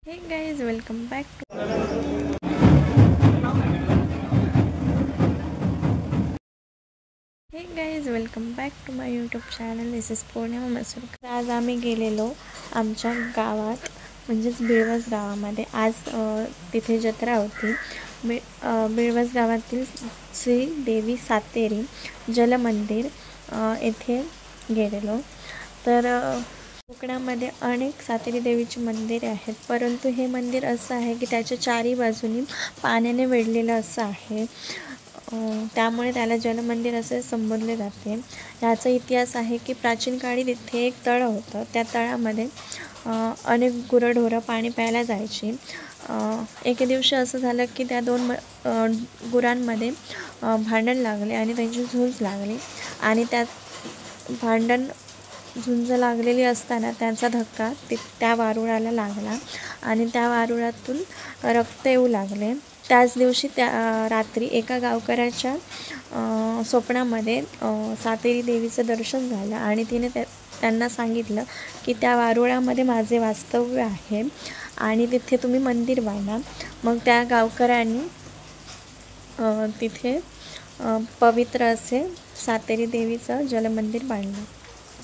Hey guys, welcome back to my YouTube channel. This is Purnima Masurkar. आज आम्ही गेलेलो आमच्या गावात म्हणजेच बिळवस गावामध्ये. आज तिथे जत्रा होती. बिळवस गावातील श्री देवी सातेरी जलमंदिर येथे गेलेलो. तर कोकणामध्ये अनेक सातेरी देवीची मंदिरे आहेत, परंतु हे मंदिर असं आहे की त्याच्या चारी बाजूनी पाण्याने वेढलेलं असं आहे. त्यामुळे त्याला जलमंदिर असे संबोधले जाते. याचा इतिहास आहे की प्राचीन काळी तिथे एक तळ होतं. त्या तळामध्ये अनेक गुरंढोरं पाणी प्यायला जायची. एके दिवशी असं झालं की त्या दोन गुरांमध्ये भांडण लागले आणि त्यांची झुंज लागली आणि त्यात भांडण झुंज लागलेली असताना त्यांचा धक्का त्या वारुळाला लागला आणि त्या वारुळातून रक्त येऊ लागले. त्याच दिवशी त्या रात्री एका गावकऱ्याच्या स्वप्नामध्ये सातेरी देवीचं दर्शन झालं आणि तिने त्यांना सांगितलं की त्या वारुळामध्ये माझे वास्तव्य आहे आणि तिथे तुम्ही मंदिर बांधा. मग त्या गावकऱ्यांनी तिथे पवित्र असे सातेरी देवीचं जलमंदिर बांधलं.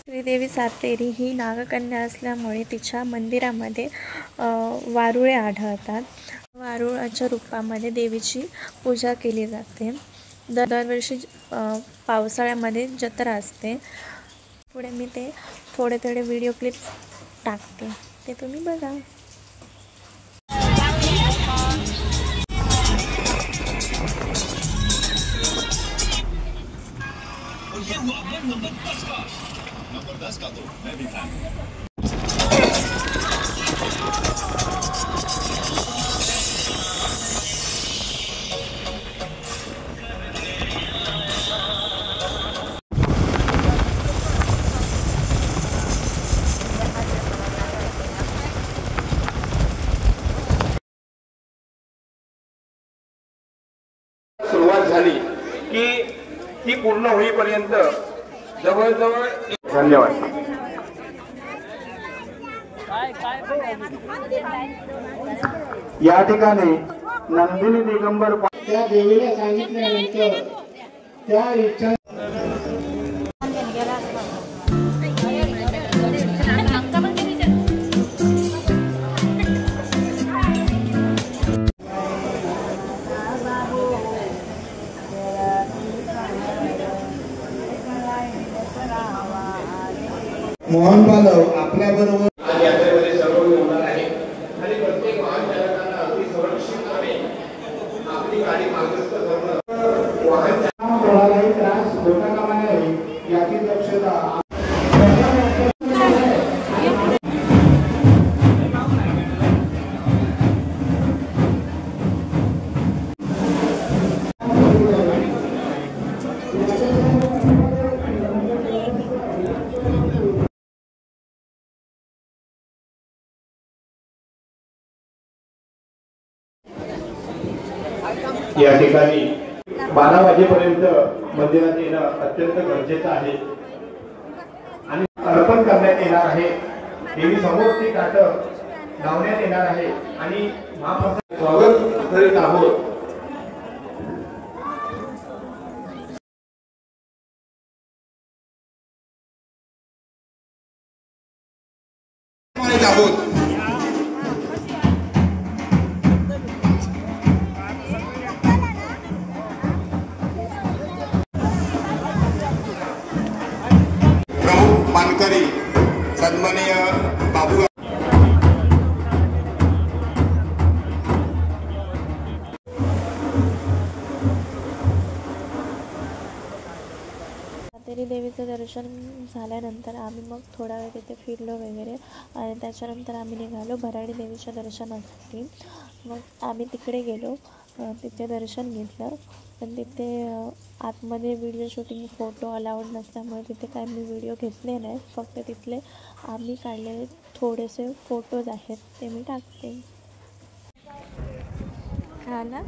श्रीदेवी सातेरी ही नागकन्या असल्यामुळे तिच्या मंदिरामध्ये वारुळे आढळतात. वारुळाच्या रूपामध्ये देवीची पूजा केली जाते. दरवर्षी पावसाळ्यामध्ये जत्रा असते. पुढे मी ते थोडे व्हिडिओ क्लिप्स टाकते, ते तुम्ही बघा. नंबर 10 का तो मैं भी फैन हूं. सुरुवात झाली की ती पूर्ण होईपर्यंत जवळजवळ. धन्यवाद. या ठिकाणी नंदिनी दिगंबर त्या देवीला सांगितल्यानंतर त्या इच्छा मोहन पालव आपल्या बरोबर यात्रेमध्ये सहभागी होणार आहे आणि प्रत्येक वाहन चालकांना अगदी सुरक्षितपणे आपली गाडी मार्गस्थ करणं, वाहन कोणालाही त्रास होता कामा नये याची दक्षता. या ठिकाणी 12 वाजेपर्यंत मंदिरात येणं अत्यंत गरजेचं आहे आणि अर्पण करण्यात येणार आहे. देवी समोर ती ताटं लावण्यात येणार आहे आणि महाप्रसाद स्वागत करीत आहोत. मानकरी सन्माननीय बाबू सातेरी देवीचं दर्शन झाल्यानंतर आम्ही मग थोडा वेळ तिथे फिरलो वगैरे आणि त्याच्यानंतर आम्ही निघालो भराडी देवीच्या दर्शनासाठी. मग आम्ही तिकडे गेलो, तिथे दर्शन घेतलं. पण तिथे आतमध्ये व्हिडिओ शूटिंग फोटो अलाउड नसल्यामुळे तिथे काय मी व्हिडिओ घेतले नाही. फक्त तिथले आम्ही काढलेले थोडेसे फोटोज आहेत ते मी टाकते. कळालं?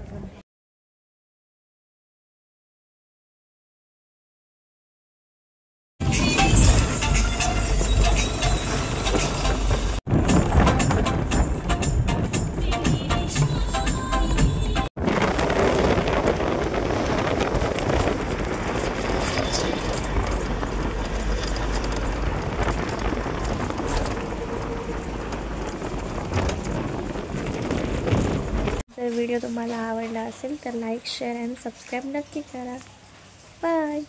व्हिडिओ तुम्हाला आवडला असेल तर लाईक शेअर आणि सबस्क्राईब नक्की करा. बाय.